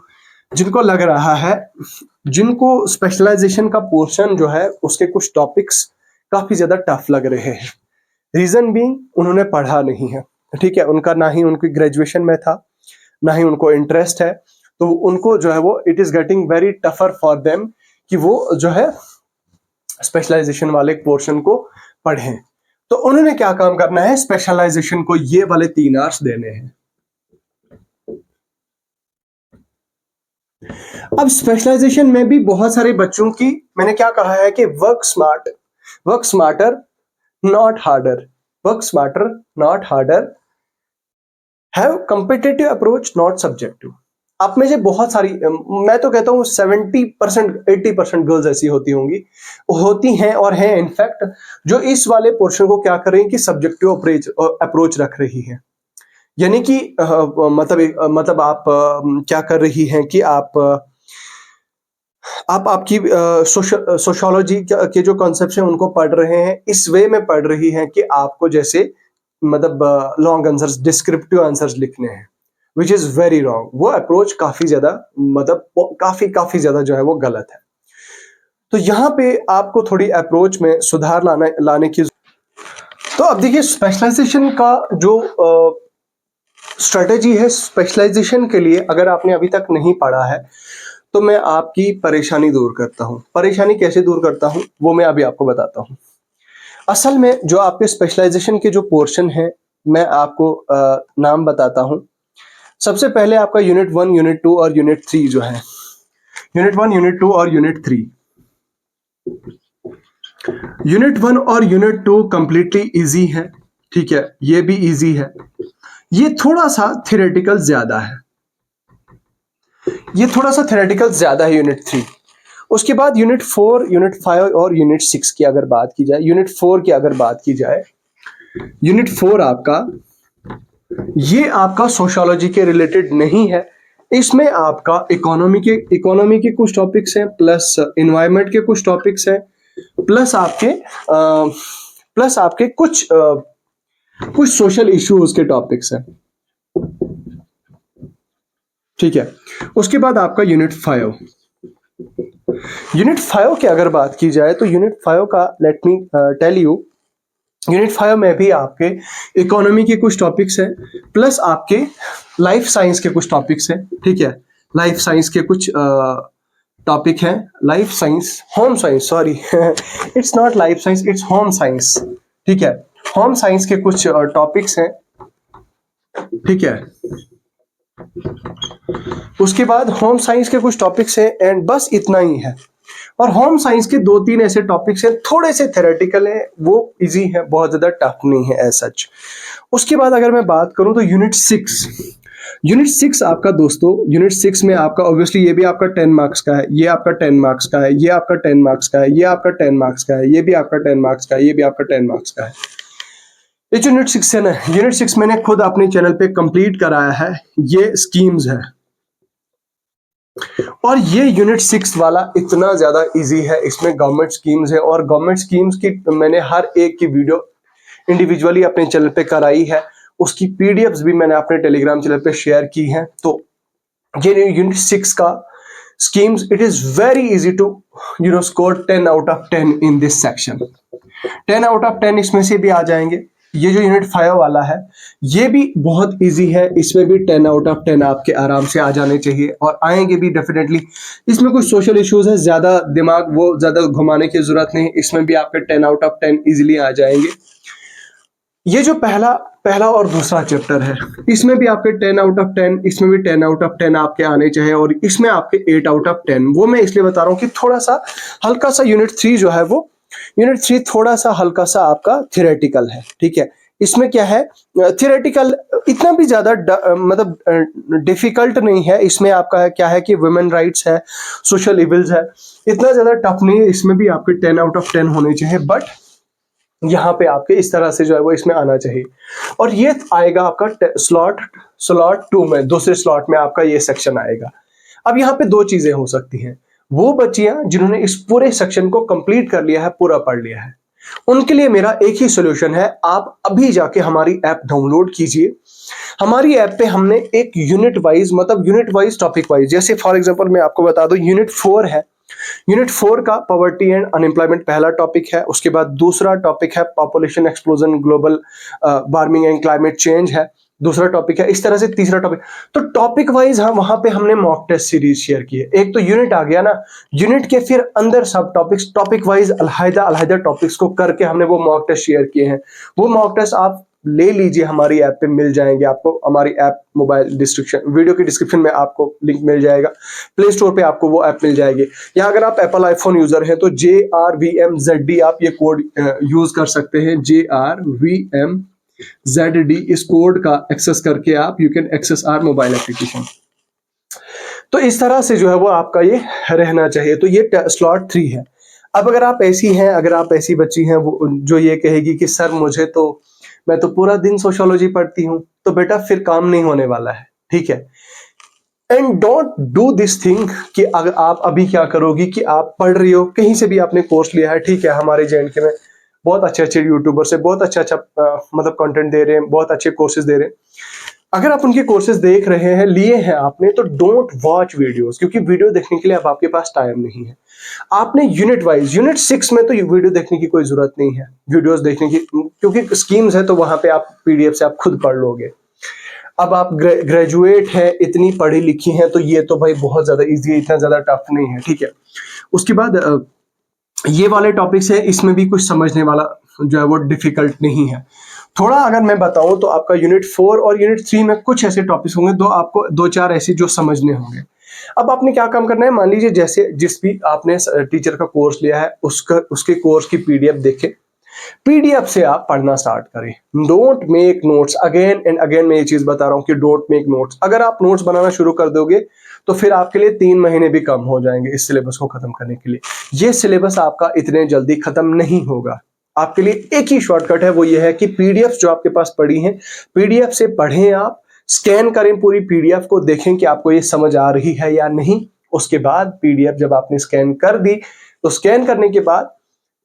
जिनको लग रहा है, जिनको स्पेशलाइजेशन का पोर्शन जो है उसके कुछ टॉपिक्स काफी ज्यादा टफ लग रहे हैं। रीजन बीइंग उन्होंने पढ़ा नहीं है, ठीक है। उनका ना ही उनकी ग्रेजुएशन में था, ना ही उनको इंटरेस्ट है, तो उनको जो है वो it is getting very tougher for them कि वो जो है स्पेशलाइजेशन वाले पोर्शन को पढ़ें। तो उन्होंने क्या काम करना है, स्पेशलाइजेशन को ये वाले 3 आवर्स देने हैं। अब स्पेशलाइजेशन में भी बहुत सारे बच्चों की, मैंने क्या कहा है कि work smarter not harder, work smarter not harder, have competitive approach not subjective. आप में से बहुत सारी, मैं तो कहता हूं 70% 80% गर्ल्स ऐसी होती हैं और हैं इनफैक्ट, जो इस वाले पोर्शन को क्या कर रही हैं कि सब्जेक्टिव अप्रोच रख रही हैं। यानी कि मतलब आप क्या कर रही हैं कि आप आपकी सोशियोलॉजी के जो कॉन्सेप्ट्स हैं उनको पढ़ रहे हैं, इस वे में पढ़ रही हैं कि आपको जैसे मतलब लॉन्ग आंसर्स, डिस्क्रिप्टिव आंसर्स लिखने हैं, विच इज वेरी रॉन्ग। वो अप्रोच काफी ज्यादा मतलब काफी ज्यादा जो है वो गलत है। तो यहाँ पे आपको थोड़ी अप्रोच में सुधार लाने की। तो अब देखिए स्पेशलाइजेशन का जो स्ट्रेटेजी है, स्पेशलाइजेशन के लिए अगर आपने अभी तक नहीं पढ़ा है तो मैं आपकी परेशानी दूर करता हूँ। परेशानी कैसे दूर करता हूँ वो मैं अभी आपको बताता हूँ। असल में जो आपके स्पेशलाइजेशन के जो पोर्शन है, मैं आपको नाम बताता हूँ। सबसे पहले आपका यूनिट 1, यूनिट 2 और यूनिट 3 जो है, यूनिट 1, यूनिट 2 और यूनिट 3। यूनिट 1 और यूनिट 2 कंप्लीटली इजी है, ठीक है, ये भी इजी है। ये थोड़ा सा थ्योरेटिकल ज्यादा है, ये थोड़ा सा थ्योरेटिकल ज्यादा है यूनिट 3। उसके बाद यूनिट 4, यूनिट 5 और यूनिट 6 की अगर बात की जाए, यूनिट 4 की अगर बात की जाए, यूनिट 4 आपका, ये आपका सोशियोलॉजी के रिलेटेड नहीं है। इसमें आपका इकोनॉमी के कुछ टॉपिक्स हैं, प्लस एनवायरनमेंट के कुछ टॉपिक्स हैं, प्लस आपके कुछ सोशल इश्यूज के टॉपिक्स हैं, ठीक है। उसके बाद आपका यूनिट 5, यूनिट 5 की अगर बात की जाए तो यूनिट 5 का let me tell you, unit 5 में भी आपके इकोनॉमी के कुछ टॉपिक्स हैं, प्लस आपके लाइफ साइंस के कुछ टॉपिक्स हैं, ठीक है। लाइफ साइंस के कुछ टॉपिक है life science, home science, sorry it's not life science, its home science. ठीक है, होम साइंस के कुछ टॉपिक्स हैं। ठीक है, उसके बाद होम साइंस के कुछ टॉपिक्स हैं एंड बस इतना ही है। और होम साइंस के 2-3 ऐसे टॉपिक्स हैं, थोड़े से थ्योरेटिकल है, वो इजी है, बहुत ज्यादा टफ नहीं है एज सच। उसके बाद अगर मैं बात करूं तो यूनिट 6 आपका दोस्तों, यूनिट 6 में आपका ऑब्वियसली ये भी आपका 10 मार्क्स का है, ये आपका 10 मार्क्स का है, ये आपका 10 मार्क्स का है, ये आपका 10 मार्क्स का है, ये भी आपका 10 मार्क्स का है, ये भी आपका 10 मार्क्स का है। ये जो यूनिट 6 है ना, यूनिट 6 मैंने खुद अपने चैनल पे कंप्लीट कराया है, ये स्कीम्स है। और ये यूनिट 6 वाला इतना ज्यादा इजी है, इसमें गवर्नमेंट स्कीम्स है और गवर्नमेंट स्कीम्स की मैंने हर एक की वीडियो इंडिविजुअली अपने चैनल पे कराई है, उसकी पीडीएफ्स भी मैंने अपने टेलीग्राम चैनल पे शेयर की हैं। तो ये यूनिट 6 का schemes, it is very easy to score 10 out of 10 in this section. 10 out of 10 इसमें से भी आ जाएंगे। ये जो यूनिट 5 वाला है ये भी बहुत इजी है, इसमें भी 10 आउट ऑफ 10 आपके आराम से आ जाने चाहिए और आएंगे भी डेफिनेटली। इसमें कुछ सोशल इश्यूज है, ज्यादा दिमाग वो ज्यादा घुमाने की जरूरत नहीं, इसमें भी आपके 10 आउट ऑफ 10 इजिली आ जाएंगे। ये जो पहला और दूसरा चैप्टर है, इसमें भी आपके 10 आउट ऑफ 10, इसमें भी 10 आउट ऑफ 10 आपके आने चाहिए और इसमें आपके 8 आउट ऑफ 10। वो मैं इसलिए बता रहा हूँ कि थोड़ा सा हल्का सा यूनिट 3 जो है वो यूनिट 3 थोड़ा सा हल्का सा आपका थियोरेटिकल है। ठीक है, इसमें क्या है, थियोरेटिकल इतना भी ज्यादा मतलब डिफिकल्ट नहीं है। इसमें आपका है क्या है कि वुमेन राइट्स है, सोशल इविल्स है, इतना ज्यादा टफ नहीं है। इसमें भी आपके 10 आउट ऑफ 10 होने चाहिए, बट यहाँ पे आपके इस तरह से जो है वो इसमें आना चाहिए। और ये आएगा आपका स्लॉट 2 में, दूसरे स्लॉट में आपका ये सेक्शन आएगा। अब यहाँ पे 2 चीजें हो सकती हैं। वो बच्चियां जिन्होंने इस पूरे सेक्शन को कंप्लीट कर लिया है, पूरा पढ़ लिया है, उनके लिए मेरा एक ही सॉल्यूशन है, आप अभी जाके हमारी ऐप डाउनलोड कीजिए। हमारी ऐप पे हमने एक यूनिट वाइज टॉपिक वाइज, जैसे फॉर एग्जांपल मैं आपको बता दूं, यूनिट 4 है। यूनिट 4 का पॉवर्टी एंड अनएम्प्लॉयमेंट पहला टॉपिक है। उसके बाद दूसरा टॉपिक है population explosion, global warming and climate change है, दूसरा टॉपिक है। इस तरह से तीसरा टॉपिक। तो टॉपिक वाइज हम वहां पे हमने मॉक टेस्ट सीरीज शेयर की है। एक तो यूनिट आ गया ना, यूनिट के फिर अंदर सब टॉपिक्स, टॉपिक वाइज अलग-अलग टॉपिक्स को करके हमने वो मॉक टेस्ट शेयर किए हैं। वो मॉक टेस्ट आप ले लीजिए, हमारी ऐप पे मिल जाएंगे आपको। हमारी ऐप मोबाइल वीडियो के डिस्क्रिप्शन में आपको लिंक मिल जाएगा, प्ले स्टोर पे आपको वो ऐप मिल जाएगी। या अगर आप एप्पल आईफोन यूजर हैं तो JRVMZD आप ये कोड यूज कर सकते हैं। JRVMZD इस कोड का एक्सेस करके आप you can access our mobile application. तो इस तरह से जो है वो आपका ये रहना चाहिए। तो ये स्लॉट 3 है। अब अगर आप ऐसी हैं, अगर आप ऐसी बच्ची हैं वो जो ये कहेगी कि सर मैं तो पूरा दिन सोशियोलॉजी पढ़ती हूं, तो बेटा फिर काम नहीं होने वाला है। ठीक है, and don't do this thing कि अगर आप अभी क्या करोगी कि आप पढ़ रही हो, कहीं से भी आपने कोर्स लिया है, ठीक है, हमारे JNK में बहुत अच्छे यूट्यूबर से बहुत अच्छा मतलब कंटेंट दे रहे हैं, बहुत अच्छे कोर्सेज दे रहे हैं। अगर आप उनके कोर्सेज देख रहे हैं, लिए हैं आपने, तो डोंट वॉच वीडियोस, क्योंकि वीडियो देखने के लिए अब आपके पास टाइम नहीं है। आपने यूनिट 6 में तो वीडियो देखने की कोई जरूरत नहीं है, वीडियोस देखने की, क्योंकि स्कीम्स है तो वहां पे आप PDF से आप खुद पढ़ लोगे। अब आप ग्रेजुएट है, इतनी पढ़ी लिखी हैं, तो ये तो भाई बहुत ज्यादा इजी है, इतना ज्यादा टफ नहीं है। ठीक है, उसके बाद ये वाले टॉपिक्स है, इसमें भी कुछ समझने वाला जो है वो डिफिकल्ट नहीं है। थोड़ा अगर मैं बताऊं तो आपका यूनिट 4 और यूनिट 3 में कुछ ऐसे टॉपिक्स होंगे, आपको 2-4 ऐसे जो समझने होंगे। अब आपने क्या काम करना है, मान लीजिए जैसे जिस भी आपने टीचर का कोर्स लिया है, उसके कोर्स की PDF देखें, PDF से आप पढ़ना स्टार्ट करें। Don't make notes, again and again मैं ये चीज बता रहा हूं कि डोंट मेक नोट्स। अगर आप नोट्स बनाना शुरू कर दोगे तो फिर आपके लिए 3 महीने भी कम हो जाएंगे इस सिलेबस को खत्म करने के लिए। ये सिलेबस आपका इतने जल्दी खत्म नहीं होगा। आपके लिए एक ही शॉर्टकट है, वो ये है कि PDF जो आपके पास पड़ी है, PDF से पढ़ें, आप स्कैन करें पूरी PDF को, देखें कि आपको ये समझ आ रही है या नहीं। उसके बाद PDF जब आपने स्कैन कर दी, तो स्कैन करने के बाद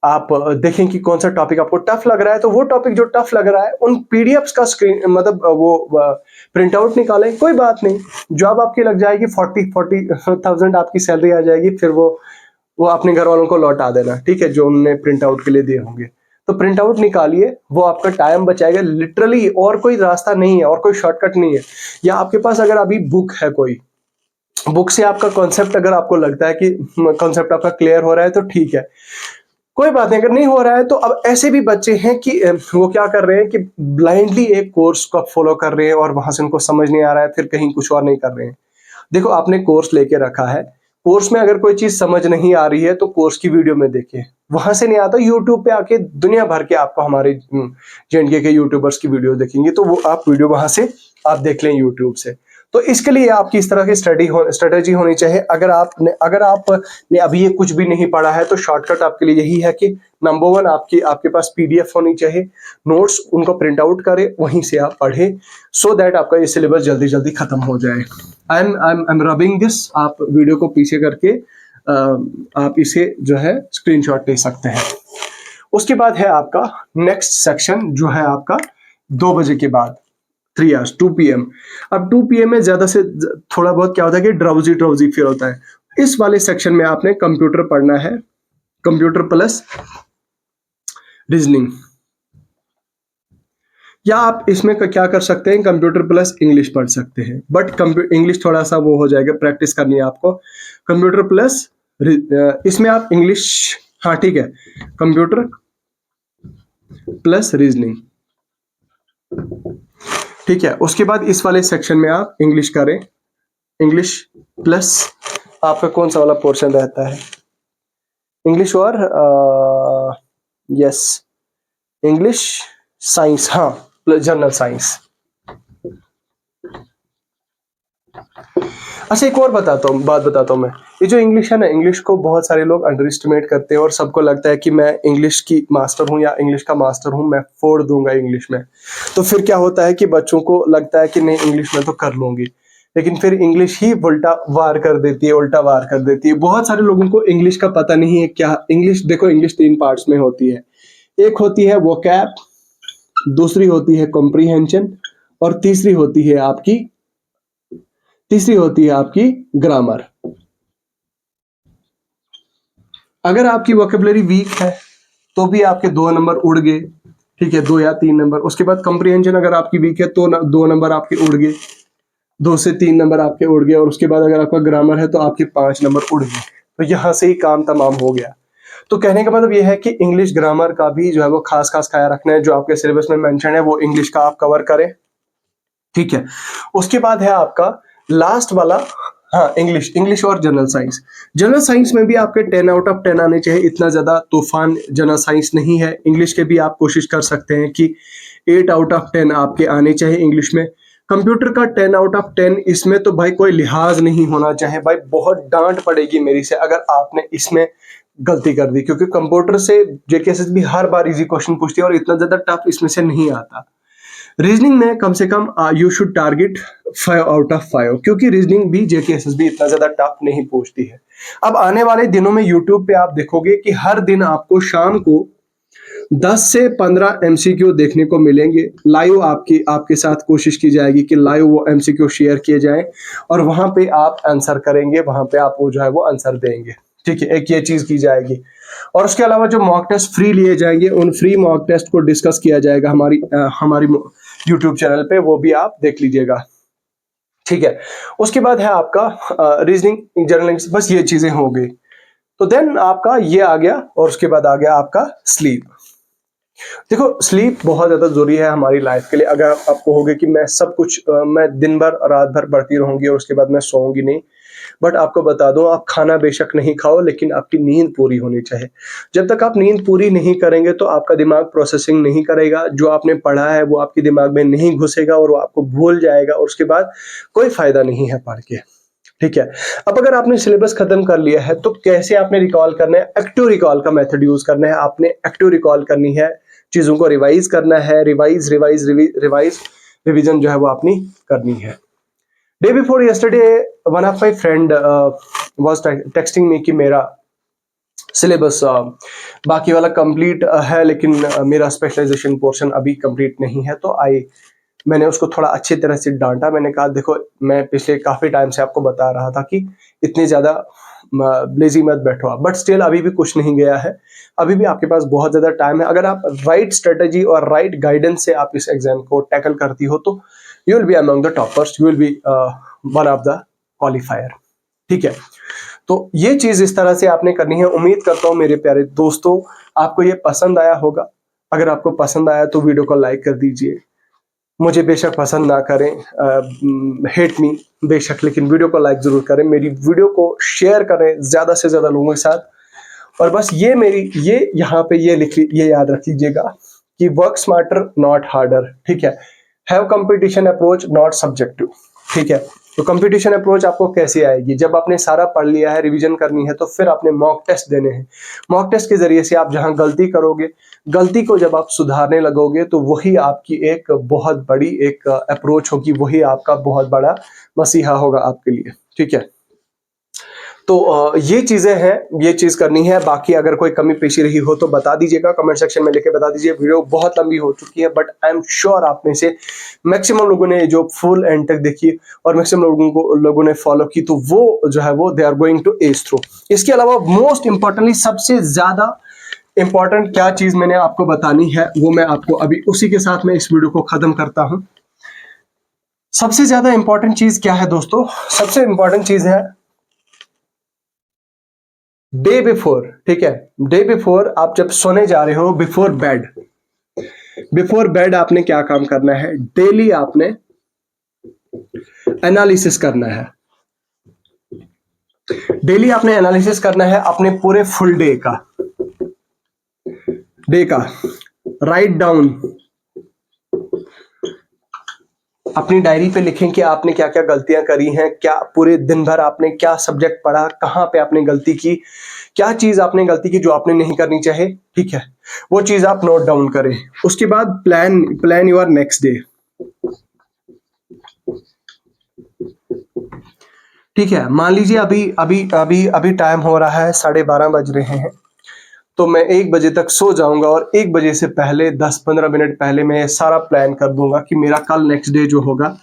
आप देखें कि कौन सा टॉपिक आपको टफ लग रहा है। तो वो टॉपिक जो टफ लग रहा है, उन PDFs का स्क्रीन मतलब वो प्रिंट आउट निकालें, कोई बात नहीं, जॉब आपकी लग जाएगी, 40,000 आपकी सैलरी आ जाएगी, फिर वो अपने घर वालों को लौटा देना। ठीक है, जो उन्होंने प्रिंट आउट के लिए दिए होंगे। तो प्रिंट आउट निकालिए, वो आपका टाइम बचाएगा लिटरली, और कोई रास्ता नहीं है और कोई शॉर्टकट नहीं है। या आपके पास अगर अभी बुक है कोई, बुक से आपका कॉन्सेप्ट अगर आपको लगता है कि कॉन्सेप्ट आपका क्लियर हो रहा है तो ठीक है, कोई बात नहीं। अगर नहीं हो रहा है तो अब ऐसे भी बच्चे हैं कि वो क्या कर रहे हैं कि ब्लाइंडली एक कोर्स को फॉलो कर रहे हैं और वहां से उनको समझ नहीं आ रहा है, फिर कहीं कुछ और नहीं कर रहे हैं। देखो, आपने कोर्स लेके रखा है, कोर्स में अगर कोई चीज समझ नहीं आ रही है तो कोर्स की वीडियो में देखिए, वहां से नहीं आता यूट्यूब पे आके दुनिया भर के आपको हमारे जेएनके के यूट्यूबर्स की वीडियो देखेंगे, तो वो आप वीडियो वहां से आप देख लें यूट्यूब से। तो इसके लिए आपकी इस तरह की स्ट्रेटेजी होनी चाहिए। अगर आपने अभी ये कुछ भी नहीं पढ़ा है तो शॉर्टकट आपके लिए यही है कि नंबर वन, आपके पास पीडीएफ होनी चाहिए, नोट्स उनको प्रिंट आउट करें, वहीं से आप पढ़ें, सो दैट आपका ये सिलेबस जल्दी जल्दी खत्म हो जाए। आई एम रबिंग दिस, आप वीडियो को पीछे करके आप इसे जो है स्क्रीनशॉट ले सकते हैं। उसके बाद है आपका नेक्स्ट सेक्शन जो है आपका 2 बजे के बाद, 3 hours, 2 PM। अब 2 PM में ज्यादा से थोड़ा बहुत क्या होता है कि ड्राउजी फील होता है। इस वाले सेक्शन में आपने कंप्यूटर पढ़ना है, कंप्यूटर प्लस रीजनिंग, या आप इसमें क्या कर सकते हैं, कंप्यूटर प्लस इंग्लिश पढ़ सकते हैं, बट इंग्लिश थोड़ा सा वो हो जाएगा, प्रैक्टिस करनी है आपको। कंप्यूटर प्लस इसमें आप इंग्लिश, हाँ ठीक है, कंप्यूटर प्लस रीजनिंग, ठीक है। उसके बाद इस वाले सेक्शन में आप इंग्लिश करें, इंग्लिश प्लस आपका कौन सा वाला पोर्शन रहता है, इंग्लिश और यस इंग्लिश साइंस, हाँ प्लस जनरल साइंस। अच्छा, एक और बात बताता हूँ मैं, ये जो इंग्लिश है ना, इंग्लिश को बहुत सारे लोग अंडर एस्टिमेट करते हैं और सबको लगता है कि मैं इंग्लिश की मास्टर हूँ या इंग्लिश का मास्टर हूँ, मैं फोड़ दूंगा इंग्लिश में। तो फिर क्या होता है कि बच्चों को लगता है कि नहीं, इंग्लिश में तो कर लूंगी, लेकिन फिर इंग्लिश ही उल्टा वार कर देती है। बहुत सारे लोगों को इंग्लिश का पता नहीं है क्या इंग्लिश। देखो, इंग्लिश 3 पार्ट्स में होती है, एक होती है वोकैब, दूसरी होती है कॉम्प्रीहेंशन, और तीसरी होती है आपकी ग्रामर। अगर आपकी वोकेबलरी वीक है तो भी आपके 2 नंबर उड़ गए, ठीक है, 2 या 3 नंबर। उसके बाद कॉम्प्रीहेंशन अगर आपकी वीक है तो 2 नंबर आपके उड़ गए, 2 से 3 नंबर आपके उड़ गए। और उसके बाद अगर आपका ग्रामर है तो आपके 5 नंबर उड़ गए। तो यहां से ही काम तमाम हो गया। तो कहने का मतलब यह है कि इंग्लिश ग्रामर का भी जो है वो खास ख्याल रखना है, जो आपके सिलेबस में मेंशन है वो इंग्लिश का आप कवर करें, ठीक है। उसके बाद है आपका लास्ट वाला, हाँ, इंग्लिश और जनरल साइंस में भी आपके 10 आउट ऑफ 10 आने चाहिए। इतना ज्यादा तूफान जनरल साइंस नहीं है। इंग्लिश के भी आप कोशिश कर सकते हैं कि 8 आउट ऑफ 10 आपके आने चाहिए इंग्लिश में। कंप्यूटर का 10 आउट ऑफ 10, इसमें तो भाई कोई लिहाज नहीं होना चाहिए। भाई बहुत डांट पड़ेगी मेरी से अगर आपने इसमें गलती कर दी, क्योंकि कंप्यूटर से जेकेएसएस भी हर बार इजी क्वेश्चन पूछती है और इतना ज्यादा टफ इसमें से नहीं आता। रीजनिंग में कम से कम you should target 5 out of 5, क्योंकि रीजनिंग भी जेकेएसएस भी इतना ज्यादा टफ नहीं पूछती है। अब आने वाले दिनों में यूट्यूब पे आप देखोगे कि हर दिन आपको शाम को 10 से 15 एमसीक्यू देखने को मिलेंगे। लाइव आपके साथ कोशिश की जाएगी कि लाइव वो एमसीक्यू शेयर किए जाएं और वहां पे आप आंसर करेंगे, वहां पे आप वो जो है वो आंसर देंगे, ठीक है। एक ये चीज की जाएगी। और उसके अलावा जो मॉक टेस्ट फ्री लिए जाएंगे, उन फ्री मॉक टेस्ट को डिस्कस किया जाएगा हमारी यूट्यूब चैनल पे, वो भी आप देख लीजिएगा, ठीक है। उसके बाद है आपका रीजनिंग, जनरल, बस ये चीजें हो गई। तो देन आपका ये आ गया और उसके बाद आ गया आपका स्लीप। देखो, स्लीप बहुत ज्यादा जरूरी है हमारी लाइफ के लिए। अगर आप कहोगे कि मैं सब कुछ मैं दिन भर रात भर पढ़ती रहूंगी और उसके बाद मैं सोऊंगी नहीं, बट आपको बता दूं, आप खाना बेशक नहीं खाओ लेकिन आपकी नींद पूरी होनी चाहिए। जब तक आप नींद पूरी नहीं करेंगे तो आपका दिमाग प्रोसेसिंग नहीं करेगा, जो आपने पढ़ा है वो आपके दिमाग में नहीं घुसेगा और वो आपको भूल जाएगा और उसके बाद कोई फायदा नहीं है पढ़ के, ठीक है। अब अगर आपने सिलेबस खत्म कर लिया है तो कैसे आपने रिकॉल करना है, एक्टिव रिकॉल का मेथड यूज करना है। आपने एक्टिव रिकॉल करनी है, चीजों को रिवाइज करना है, रिवीजन जो है वो अपनी करनी है। Day before yesterday, one of my friend was texting me कि मेरा सिलेबस बाकी वाला कंप्लीट है लेकिन मेरा स्पेशलाइजेशन पोर्शन अभी कंप्लीट नहीं है। तो मैंने उसको थोड़ा अच्छी तरह से डांटा। मैंने कहा, देखो, मैं पिछले काफी टाइम से आपको बता रहा था कि इतनी ज्यादा लेजी मत बैठो आप, बट स्टिल अभी भी कुछ नहीं गया है। अभी भी आपके पास बहुत ज्यादा टाइम है। अगर आप राइट स्ट्रेटेजी और राइट गाइडेंस से आप इस एग्जाम को टैकल करती हो तो you will be among the toppers, you will be one of the qualifier, ठीक है। तो ये चीज इस तरह से आपने करनी है। उम्मीद करता हूं मेरे प्यारे दोस्तों आपको ये पसंद आया होगा। अगर आपको पसंद आया तो वीडियो को लाइक कर दीजिए। मुझे बेशक पसंद ना करें, हेट मी बेशक, लेकिन वीडियो को लाइक जरूर करें, मेरी वीडियो को शेयर करें ज्यादा से ज्यादा लोगों के साथ। और बस ये यहाँ पे ये याद रख लीजिएगा कि वर्क स्मार्टर नॉट हार्डर, ठीक है। Have competition approach not subjective, ठीक है। तो कंपटीशन अप्रोच आपको कैसे आएगी? जब आपने सारा पढ़ लिया है, रिवीजन करनी है, तो फिर आपने मॉक टेस्ट देने हैं। मॉक टेस्ट के जरिए से आप जहां गलती करोगे, गलती को जब आप सुधारने लगोगे, तो वही आपकी एक बहुत बड़ी एक अप्रोच होगी, वही आपका बहुत बड़ा मसीहा होगा आपके लिए, ठीक है। तो ये चीजें हैं, ये चीज करनी है। बाकी अगर कोई कमी पेशी रही हो तो बता दीजिएगा, कमेंट सेक्शन में लिखे बता दीजिए। वीडियो बहुत लंबी हो चुकी है, बट आई एम श्योर आप में से मैक्सिमम लोगों ने जो फुल एंड तक देखी और मैक्सिमम लोगों ने फॉलो की, तो वो जो है वो they are going to edge through. इसके अलावा मोस्ट इंपॉर्टेंटली सबसे ज्यादा इंपॉर्टेंट क्या चीज मैंने आपको बतानी है, वो मैं आपको अभी उसी के साथ में इस वीडियो को खत्म करता हूं। सबसे ज्यादा इंपॉर्टेंट चीज क्या है दोस्तों? सबसे इंपॉर्टेंट चीज है डे बिफोर, ठीक है। डे बिफोर आप जब सोने जा रहे हो, बिफोर बेड आपने क्या काम करना है? डेली आपने एनालिसिस करना है। डेली आपने एनालिसिस करना है अपने पूरे फुल डे का राइट डाउन। अपनी डायरी पे लिखें कि आपने क्या क्या गलतियां करी हैं, क्या पूरे दिन भर आपने क्या सब्जेक्ट पढ़ा, कहां पे आपने गलती की, क्या चीज आपने गलती की जो आपने नहीं करनी चाहिए, ठीक है। वो चीज आप नोट डाउन करें। उसके बाद प्लान योर नेक्स्ट डे, ठीक है। मान लीजिए अभी टाइम हो रहा है 12:30 बज रहे हैं, तो मैं 1 बजे तक सो जाऊंगा और 1 बजे से पहले 10-15 मिनट पहले मैं सारा प्लान कर दूंगा कि मेरा कल नेक्स्ट डे जो होगा,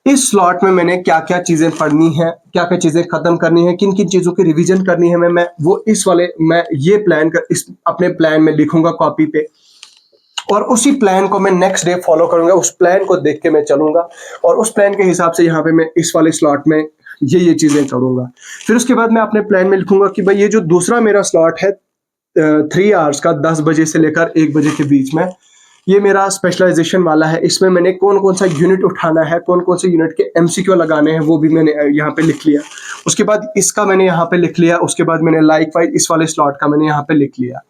इस स्लॉट में मैंने क्या क्या चीजें पढ़नी है, क्या क्या चीजें खत्म करनी है, किन किन चीजों की रिवीजन करनी है। मैं ये प्लान इस अपने प्लान में लिखूंगा कॉपी पे, और उसी प्लान को मैं नेक्स्ट डे फॉलो करूंगा। उस प्लान को देख के मैं चलूंगा और उस प्लान के हिसाब से यहाँ पे मैं इस वाले स्लॉट में ये चीजें करूंगा। फिर उसके बाद मैं अपने प्लान में लिखूंगा कि भाई ये जो दूसरा मेरा स्लॉट है 3 आवर्स का, 10 बजे से लेकर 1 बजे के बीच में, ये मेरा स्पेशलाइजेशन वाला है। इसमें मैंने कौन कौन सा यूनिट उठाना है, कौन कौन से यूनिट के एमसीक्यू लगाने हैं, वो भी मैंने यहाँ पे लिख लिया। उसके बाद इसका मैंने यहाँ पे लिख लिया। उसके बाद मैंने लाइकवाइज इस वाले स्लॉट का मैंने यहाँ पे लिख लिया।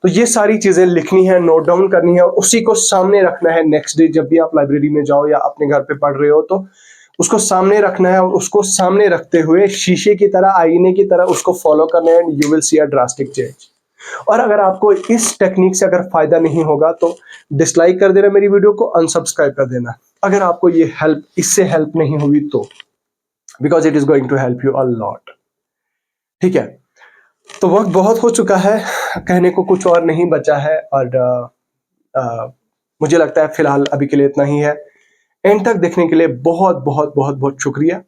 तो ये सारी चीजें लिखनी है, नोट डाउन करनी है और उसी को सामने रखना है नेक्स्ट डे। जब भी आप लाइब्रेरी में जाओ या अपने घर पे पढ़ रहे हो, तो उसको सामने रखना है और उसको सामने रखते हुए शीशे की तरह, आईने की तरह उसको फॉलो करना है, and you will see a drastic change. और अगर आपको इस टेक्निक से अगर फायदा नहीं होगा तो डिसलाइक कर देना मेरी वीडियो को, अनसब्सक्राइब कर देना। अगर आपको ये इससे हेल्प नहीं हुई तो, because it is going to help you a lot, ठीक है। तो वक्त बहुत हो चुका है, कहने को कुछ और नहीं बचा है, और मुझे लगता है फिलहाल अभी के लिए इतना ही है। एंड तक देखने के लिए बहुत बहुत बहुत बहुत शुक्रिया।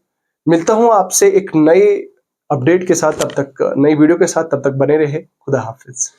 मिलता हूं आपसे एक नए अपडेट के साथ, तब तक नई वीडियो के साथ, तब तक बने रहे। खुदा हाफिज।